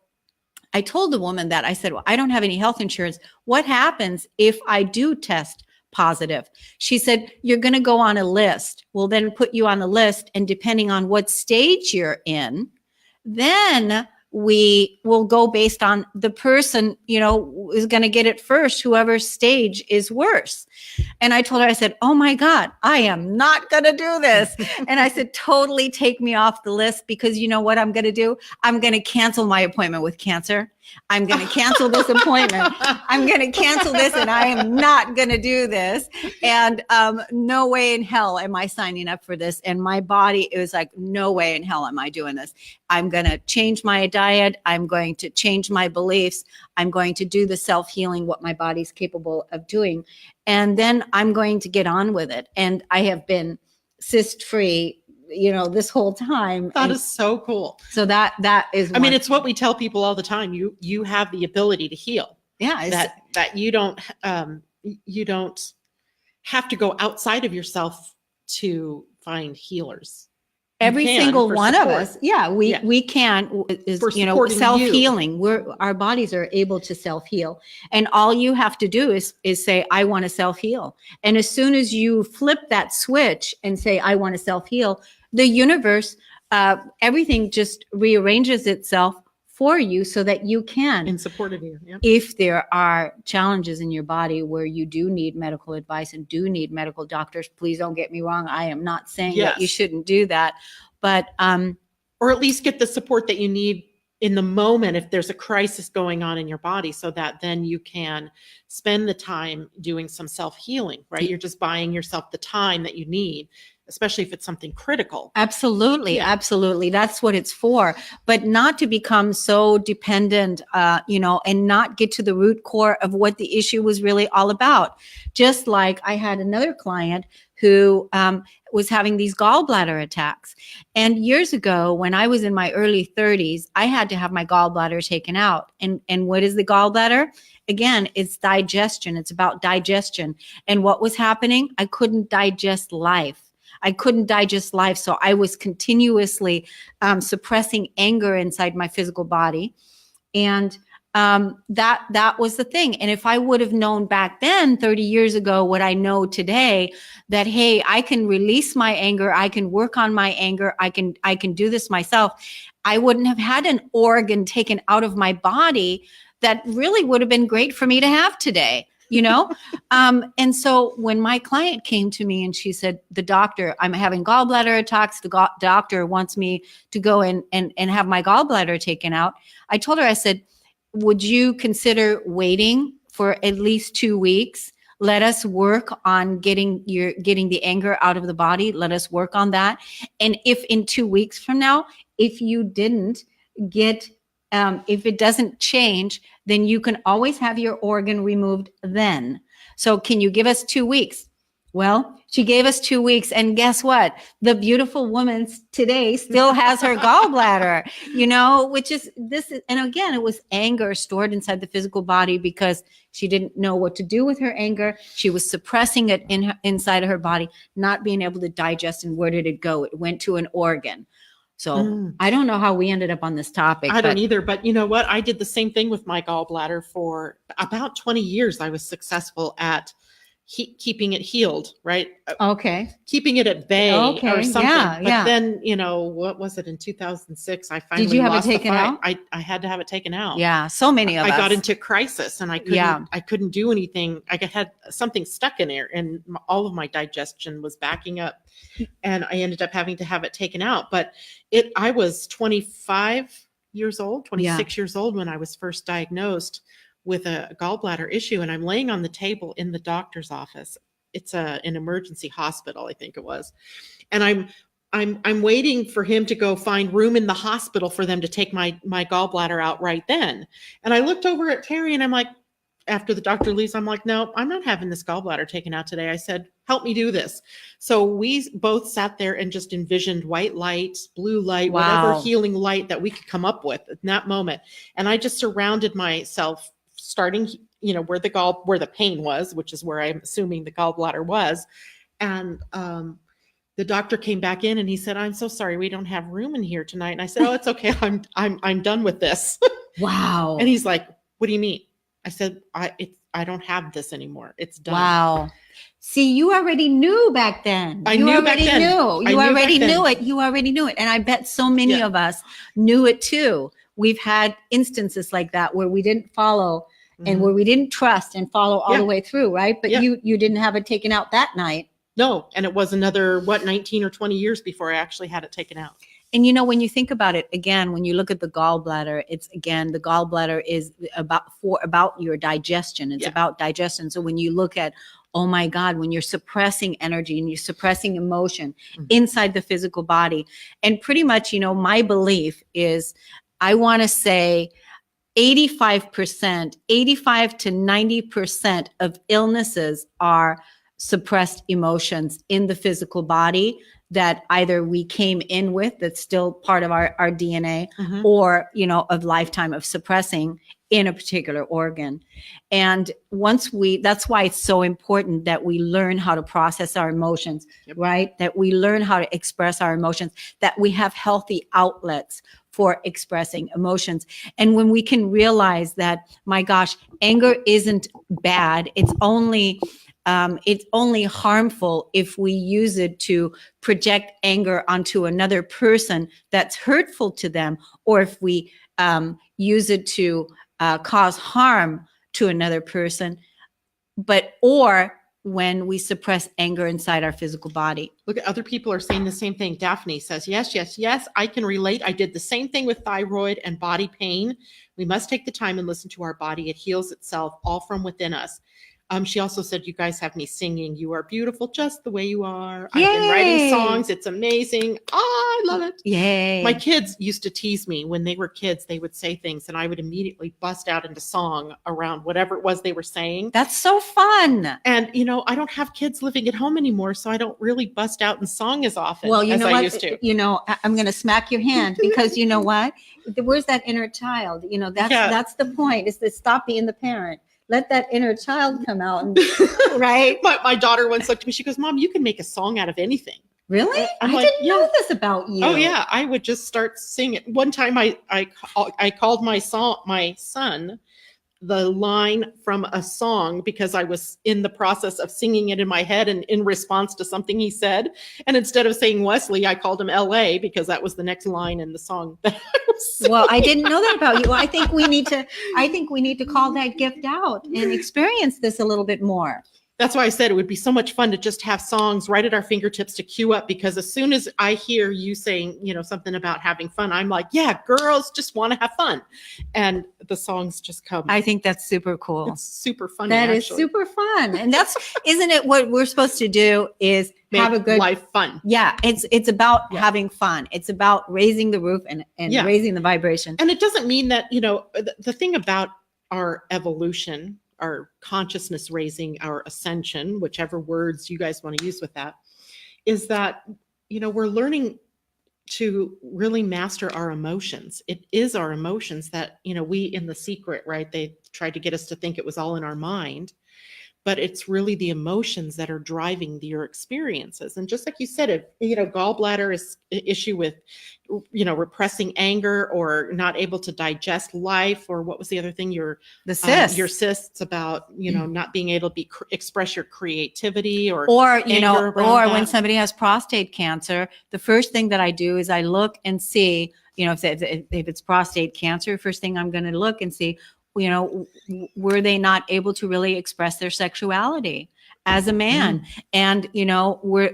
S1: I told the woman that, I said, well, I don't have any health insurance. What happens if I do test positive? She said, you're going to go on a list. We'll then put you on a list. And depending on what stage you're in, then we will go based on the person, is going to get it first, whoever stage is worse. And I told her, I said, oh my God, I am not going to do this. And I said, totally take me off the list, because you know what I'm going to do? I'm going to cancel my appointment with cancer. I'm going to cancel this appointment. I'm going to cancel this, and I am not going to do this. And no way in hell am I signing up for this. And my body, it was like, no way in hell am I doing this. I'm going to change my diet. I'm going to change my beliefs. I'm going to do the self-healing, what my body's capable of doing. And then I'm going to get on with it. And I have been cyst-free, this whole time.
S2: That is so cool.
S1: So that is,
S2: I mean, it's what we tell people all the time. You have the ability to heal.
S1: Yeah.
S2: That you don't have to go outside of yourself to find healers.
S1: Every single one of us. Yeah, we can, self-healing. Our bodies are able to self-heal. And all you have to do is say, I want to self-heal. And as soon as you flip that switch and say, I want to self-heal, the universe, everything just rearranges itself for you so that you can.
S2: In support of you. Yeah.
S1: If there are challenges in your body where you do need medical advice and do need medical doctors, please don't get me wrong. I am not saying that you shouldn't do that, but
S2: or at least get the support that you need in the moment if there's a crisis going on in your body, so that then you can spend the time doing some self-healing, right? You're just buying yourself the time that you need especially if it's something critical.
S1: Absolutely.
S2: Yeah.
S1: Absolutely. That's what it's for. But not to become so dependent, and not get to the root core of what the issue was really all about. Just like I had another client who was having these gallbladder attacks. And years ago, when I was in my early 30s, I had to have my gallbladder taken out. And what is the gallbladder? Again, it's digestion. It's about digestion. And what was happening? I couldn't digest life. I couldn't digest life. So I was continuously suppressing anger inside my physical body. And that was the thing. And if I would have known back then, 30 years ago, what I know today, that, hey, I can release my anger. I can work on my anger. I can do this myself. I wouldn't have had an organ taken out of my body that really would have been great for me to have today. And so when my client came to me and she said, the doctor, I'm having gallbladder attacks. The doctor wants me to go in and have my gallbladder taken out. I told her, I said, would you consider waiting for at least 2 weeks? Let us work on getting the anger out of the body. Let us work on that. And if in 2 weeks from now, if you didn't get if it doesn't change, then you can always have your organ removed then. So can you give us 2 weeks? Well, she gave us 2 weeks. And guess what? The beautiful woman today still has her gallbladder, which is this. And again, it was anger stored inside the physical body because she didn't know what to do with her anger. She was suppressing it inside of her body, not being able to digest. And where did it go? It went to an organ. So I don't know how we ended up on this topic.
S2: I don't either. But you know what? I did the same thing with my gallbladder for about 20 years. I was successful at keeping it healed, right?
S1: Okay.
S2: Keeping it at bay or something.
S1: Yeah,
S2: but then, what was it in 2006? I finally
S1: Did you have
S2: lost
S1: it taken out?
S2: I had to have it taken out.
S1: Yeah. So many of us.
S2: I got into crisis and I couldn't do anything. I had something stuck in there and all of my digestion was backing up and I ended up having to have it taken out. But I was 26 years old when I was first diagnosed with a gallbladder issue. And I'm laying on the table in the doctor's office. It's an emergency hospital, I think it was. And I'm waiting for him to go find room in the hospital for them to take my gallbladder out right then. And I looked over at Terry and I'm like, after the doctor leaves, I'm like, no, I'm not having this gallbladder taken out today. I said, help me do this. So we both sat there and just envisioned white light, blue light, whatever healing light that we could come up with in that moment. And I just surrounded myself starting, where the pain was, which is where I'm assuming the gallbladder was. And the doctor came back in and he said, I'm so sorry, we don't have room in here tonight. And I said, oh, it's okay. I'm done with this.
S1: Wow.
S2: And he's like, what do you mean? I said, I don't have this anymore. It's done.
S1: Wow. See, you already knew back then. You already knew it. And I bet so many of us knew it too. We've had instances like that where we didn't follow and where we didn't trust and follow all the way through, right? But you didn't have it taken out that night.
S2: No. And it was another, 19 or 20 years before I actually had it taken out.
S1: And when you think about it, again, when you look at the gallbladder, the gallbladder is about your digestion. It's about digestion. So when you look at, oh my God, when you're suppressing energy and you're suppressing emotion inside the physical body, and pretty much, my belief is, I want to say 85 to 90% of illnesses are suppressed emotions in the physical body that either we came in with, that's still part of our DNA, or, of lifetime of suppressing in a particular organ. And that's why it's so important that we learn how to process our emotions, right? That we learn how to express our emotions, that we have healthy outlets for expressing emotions. And when we can realize that, my gosh, anger isn't bad. It's only harmful if we use it to project anger onto another person that's hurtful to them, or if we use it to cause harm to another person, or when we suppress anger inside our physical body.
S2: Look at other people are saying the same thing. Daphne says, yes, I can relate. I did the same thing with thyroid and body pain. We must take the time and listen to our body. It heals itself all from within us. She also said, you guys have me singing. You are beautiful just the way you are. I've been writing
S1: Yay!
S2: songs. It's amazing. Oh, I love it.
S1: Yay.
S2: My kids used to tease me when they were kids. They would say things and I would immediately bust out into song around whatever it was they were saying.
S1: That's so fun.
S2: And, I don't have kids living at home anymore, so I don't really bust out in song as often
S1: Well, you
S2: as
S1: know
S2: I
S1: what?
S2: used to.
S1: I'm going to smack your hand because you know what? Where's that inner child? That's the point, is to stop being the parent. Let that inner child come out, right?
S2: My daughter once looked at me. She goes, "Mom, you can make a song out of anything."
S1: Really?
S2: I'm
S1: I
S2: like,
S1: didn't know this about you.
S2: Oh yeah, I would just start singing. One time, I called my son the line from a song because I was in the process of singing it in my head and in response to something he said. And instead of saying Wesley, I called him L.A. because that was the next line in the song that I was singing.
S1: Well, I didn't know that about you. I think we need to call that gift out and experience this a little bit more.
S2: That's why I said it would be so much fun to just have songs right at our fingertips to cue up, because as soon as I hear you saying, something about having fun, I'm like, yeah, girls just want to have fun. And the songs just come.
S1: I think that's super cool.
S2: It's super funny.
S1: That is super fun. And isn't it what we're supposed to do, is have a good
S2: life fun.
S1: Yeah. It's about having fun. It's about raising the roof and raising the vibration.
S2: And it doesn't mean that, the thing about our evolution, our consciousness raising, our ascension, whichever words you guys want to use with that, is that, we're learning to really master our emotions. It is our emotions that, we in The Secret, right? They tried to get us to think it was all in our mind, but it's really the emotions that are driving your experiences. And just like you said, if, gallbladder is an issue with, repressing anger or not able to digest life, or what was the other thing? Your cysts about, not being able to express your creativity or
S1: when somebody has prostate cancer, the first thing that I do is I look and see, if it's prostate cancer, first thing I'm going to look and see, were they not able to really express their sexuality as a man? And, were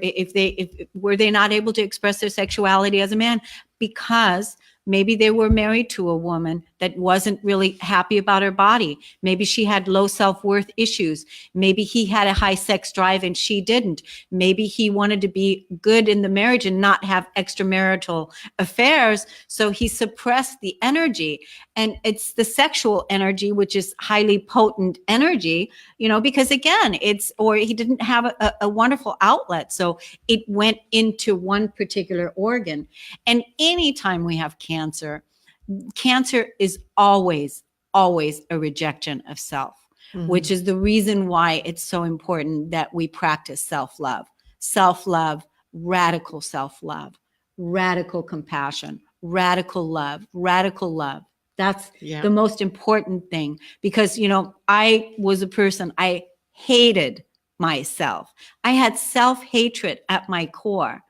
S1: they not able to express their sexuality as a man because maybe they were married to a woman that wasn't really happy about her body. Maybe she had low self-worth issues. Maybe he had a high sex drive and she didn't. Maybe he wanted to be good in the marriage and not have extramarital affairs. So he suppressed the energy. And it's the sexual energy, which is highly potent energy, because again, or he didn't have a wonderful outlet. So it went into one particular organ. And anytime we have cancer is always a rejection of self, which is the reason why it's so important that we practice self-love, radical self-love, radical compassion, radical love. That's the most important thing, because, I was a person, I hated myself. I had self-hatred at my core.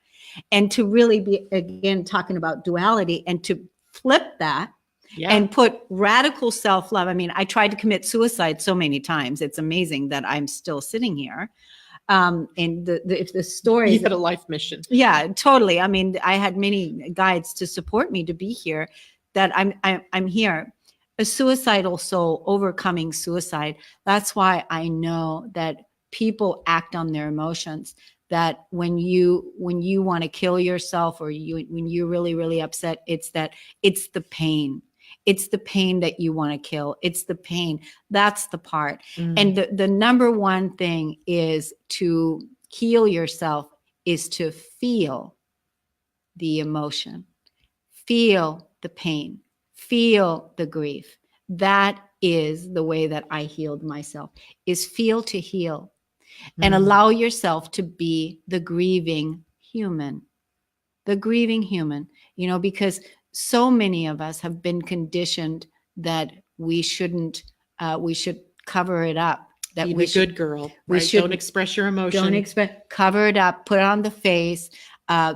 S1: And to really be, again, talking about duality, and to flip that and put radical self-love. I mean, I tried to commit suicide so many times. It's amazing that I'm still sitting here. And if the story,
S2: you had a life mission.
S1: Yeah, totally. I mean, I had many guides to support me to be here, that I'm here. A suicidal soul overcoming suicide. That's why I know that people act on their emotions. That when you want to kill yourself, or when you're really, really upset, it's the pain. It's the pain that you want to kill. It's the pain. That's the part. And the number one thing is to heal yourself is to feel the emotion, feel the pain, feel the grief. That is the way that I healed myself, is feel to heal. And allow yourself to be the grieving human, because so many of us have been conditioned that we should cover it up. That
S2: be
S1: we
S2: a good girl. Right? Don't express your emotion.
S1: Cover it up, put it on the face,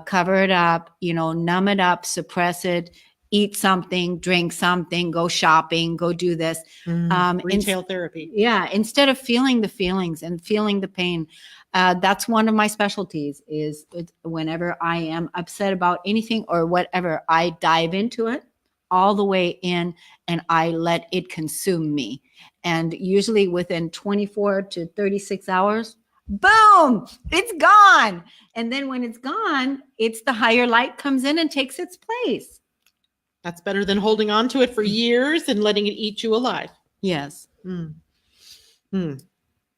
S1: cover it up, numb it up, suppress it. Eat something, drink something, go shopping, go do this.
S2: Retail therapy.
S1: Yeah, instead of feeling the feelings and feeling the pain. That's one of my specialties, is whenever I am upset about anything or whatever, I dive into it. all the way in and I let it consume me. And usually within 24 to 36 hours, boom, it's gone. And then when it's gone, it's the higher light comes in and takes its place.
S2: That's better than holding on to it for years and letting it eat you alive.
S1: Yes.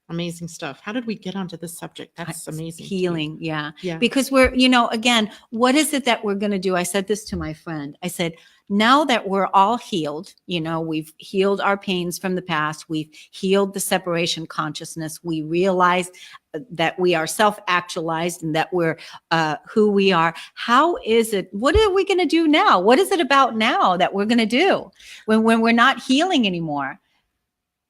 S2: Amazing stuff. How did we get onto this subject? That's amazing.
S1: Healing. Yeah.
S2: Yeah.
S1: Because we're, again, what is it that we're going to do? I said this to my friend. I said, now that we're all healed, we've healed our pains from the past. We've healed the separation consciousness. We realize that we are self-actualized and that we're who we are. How is it? What are we going to do now? What is it about now that we're going to do when we're not healing anymore?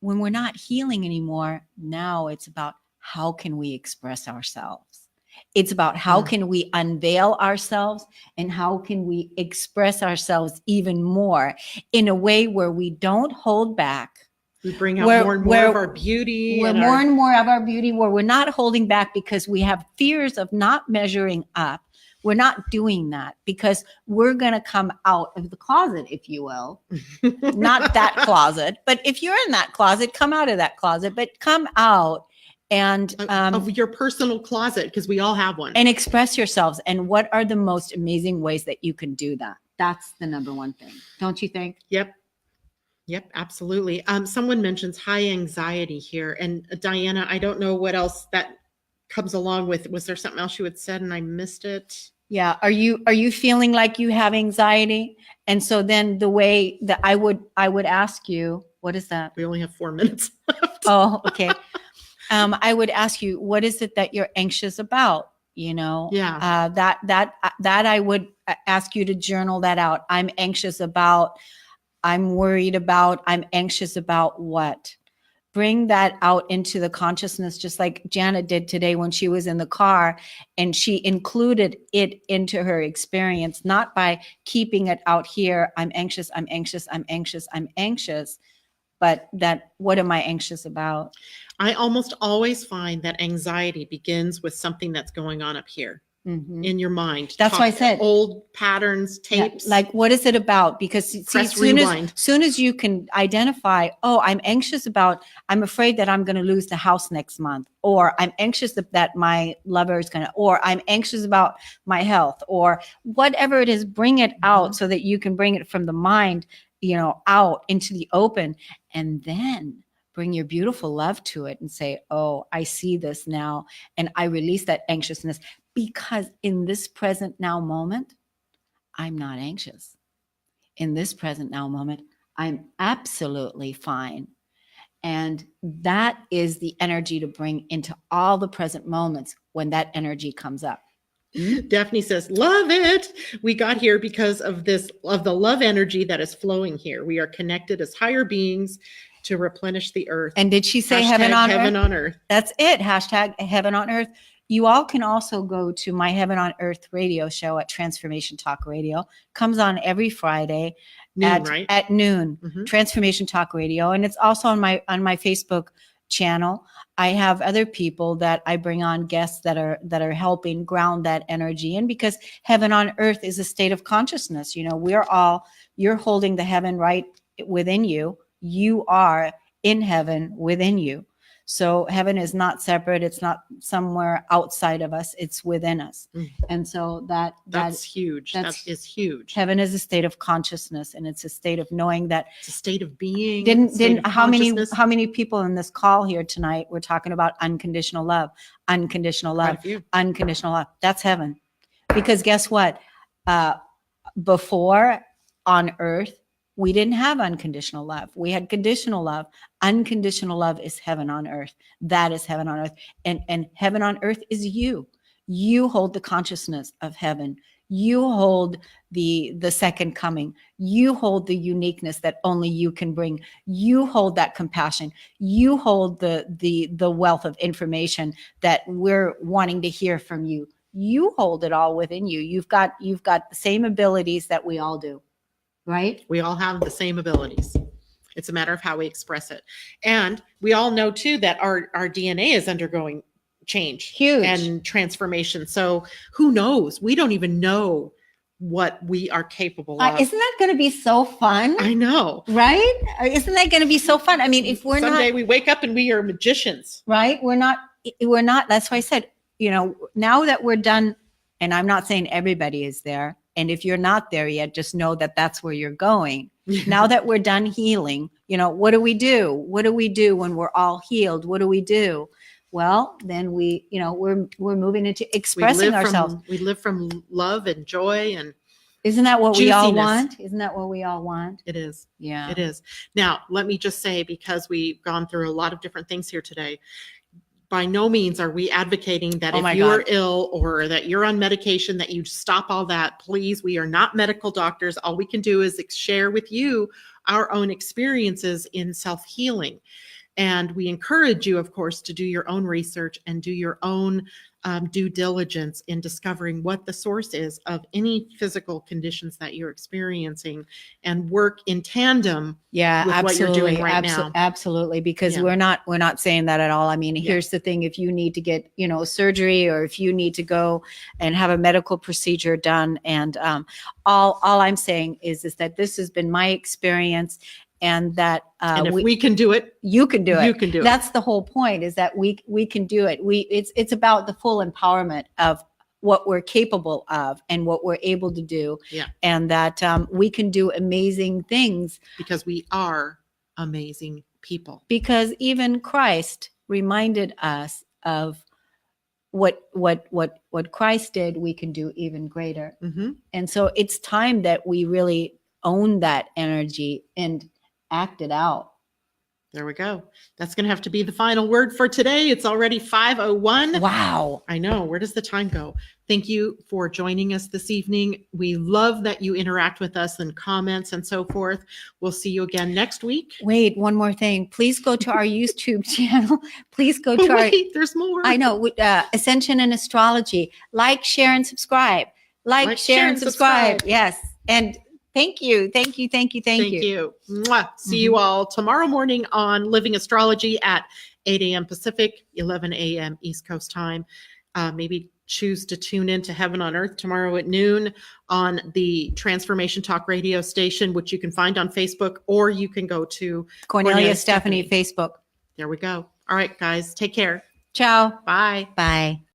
S1: When we're not healing anymore, now it's about how can we express ourselves? It's about how can we unveil ourselves and how can we express ourselves even more in a way where we don't hold back.
S2: We bring out more and more of our beauty.
S1: And more of our beauty, where we're not holding back because we have fears of not measuring up. We're not doing that because we're going to come out of the closet, if you will. Not that closet, but if you're in that closet, come out of that closet, but come out and
S2: of your personal closet, because we all have one,
S1: and express yourselves. And what are the most amazing ways that you can do that? That's the number one thing. Don't you think?
S2: Yep, absolutely. Someone mentions high anxiety here. And Diana, I don't know what else that comes along with. Was there something else you had said and I missed it?
S1: Yeah. Are you feeling like you have anxiety? And so then the way that I would ask you, what is that?
S2: We only have 4 minutes left.
S1: Oh, okay. I would ask you, what is it that you're anxious about?
S2: Yeah.
S1: That I would ask you to journal that out. I'm anxious about, I'm worried about, I'm anxious about what? Bring that out into the consciousness, just like Janet did today when she was in the car, and she included it into her experience, not by keeping it out here. I'm anxious, I'm anxious, I'm anxious, I'm anxious. But that, what am I anxious about?
S2: I almost always find that anxiety begins with something that's going on up here in your mind.
S1: That's why I said
S2: old patterns, tapes.
S1: Yeah, like, what is it about? Because soon as you can identify, oh, I'm anxious about, I'm afraid that I'm going to lose the house next month, or I'm anxious that my lover is going to, or I'm anxious about my health, or whatever it is, bring it out so that you can bring it from the mind, out into the open, and then bring your beautiful love to it and say, oh, I see this now. And I release that anxiousness because in this present now moment, I'm not anxious. In this present now moment, I'm absolutely fine. And that is the energy to bring into all the present moments when that energy comes up.
S2: Daphne says, love it. We got here because of the love energy that is flowing here. We are connected as higher beings to replenish the earth.
S1: And did she say heaven on earth? That's it. # heaven on earth. You all can also go to my Heaven on Earth radio show at Transformation Talk Radio. Comes on every Friday at noon. Transformation Talk Radio, and it's also on my Facebook channel. I have other people that I bring on, guests that are helping ground that energy in, because heaven on earth is a state of consciousness. You're holding the heaven right within you. You are in heaven within you. So heaven is not separate. It's not somewhere outside of us. It's within us. And so that's
S2: huge. That is huge.
S1: Heaven is a state of consciousness, and it's a state of knowing that
S2: it's a state of being.
S1: How many people in this call here tonight were talking about unconditional love, unconditional love, unconditional love. That's heaven. Because guess what? Before on earth, we didn't have unconditional love. We had conditional love. Unconditional love is heaven on earth. That is heaven on earth. And heaven on earth is you. You hold the consciousness of heaven. You hold the second coming. You hold the uniqueness that only you can bring. You hold that compassion. You hold the wealth of information that we're wanting to hear from you. You hold it all within you. You've got the same abilities that we all do. Right?
S2: We all have the same abilities. It's a matter of how we express it. And we all know too that our DNA is undergoing change
S1: Huge.
S2: And transformation. So who knows? We don't even know what we are capable of.
S1: Isn't that going to be so fun?
S2: I know.
S1: Right? Isn't that going to be so fun? I mean, if we're
S2: Someday
S1: not,
S2: we wake up and we are magicians.
S1: right? We're not, that's why I said, now that we're done, and I'm not saying everybody is there. And if you're not there yet, just know that that's where you're going. Now that we're done healing, what do we do? What do we do when we're all healed? What do we do? Well, then we're moving into expressing ourselves.
S2: We live from love and joy, and
S1: isn't that what we all
S2: juiciness.
S1: want? Isn't that what we all want?
S2: It is.
S1: Yeah.
S2: It is. Now, let me just say, because we've gone through a lot of different things here today, by no means are we advocating that if you're ill or that you're on medication, that you stop all that. Please, we are not medical doctors. All we can do is share with you our own experiences in self-healing. And we encourage you, of course, to do your own research and do your own due diligence in discovering what the source is of any physical conditions that you're experiencing, and work in tandem with what you're doing right now.
S1: Absolutely, because we're not saying that at all. I mean, here's the thing: if you need to get surgery, or if you need to go and have a medical procedure done, and all I'm saying is that this has been my experience. And that
S2: and if we can do it,
S1: you can do it.
S2: You can do it.
S1: That's the whole point, is that we can do it. It's about the full empowerment of what we're capable of and what we're able to do.
S2: Yeah.
S1: And that we can do amazing things,
S2: because we are amazing people.
S1: Because even Christ reminded us of what Christ did. We can do even greater.
S2: Mm-hmm.
S1: And so it's time that we really own that energy and act it out.
S2: There we go. That's going to have to be the final word for today. It's already 5:01.
S1: Wow.
S2: I know. Where does the time go? Thank you for joining us this evening. We love that you interact with us and comments and so forth. We'll see you again next week.
S1: Wait, one more thing. Please go to our YouTube channel. Please go to our...
S2: There's more.
S1: I know. Ascension and Astrology. Like, share, and subscribe. Like, share, and subscribe. Yes. And thank you. Thank you. Thank you. Thank you.
S2: Mwah. See you all tomorrow morning on Living Astrology at 8 a.m. Pacific, 11 a.m. East Coast time. Maybe choose to tune in to Heaven on Earth tomorrow at noon on the Transformation Talk radio station, which you can find on Facebook, or you can go to
S1: Kornelia Stephanie Facebook.
S2: There we go. All right, guys. Take care.
S1: Ciao.
S2: Bye.
S1: Bye.